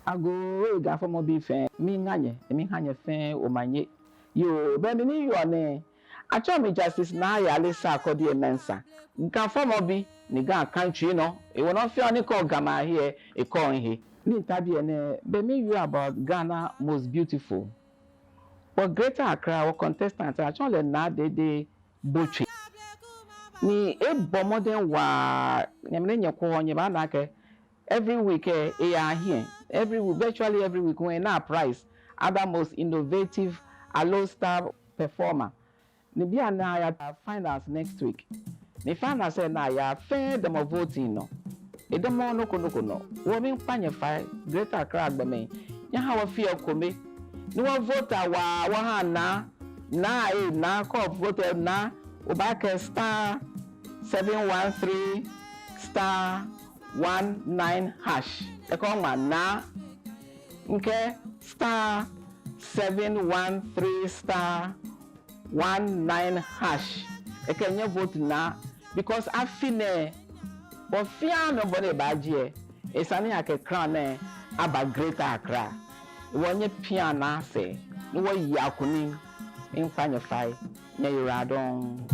ago ga for mo bi fe mi nganye fe o manye yo be ni yo ne acho me justice Naa Yarley Sakordie Mensah nka for mo bi ni ga country no e won fe oni ko gama here e ko he ni tabi ene be me you about Ghana most beautiful for Greater Accra our contestant acho le na de botwe ni e bomodern wa nyamne nyekwo onye ba na ke every week here every week, virtually every week when our prize other most innovative allo star performer ni bia na ya finals next week ni finals na ya fair dem voting no e dem no kono wo mi panye fa Greater Accra agbeme ya ha wo fie kome ni wo voter wa ha na call voter na obake star 713 star 19 hash e ko ma na nke star 713 star 19 hash e can you vote na because afine o fia no bone baje e sane ake crown aba Greater Accra wonye pia na se no wo yi akuni in fanye fai nya yuradon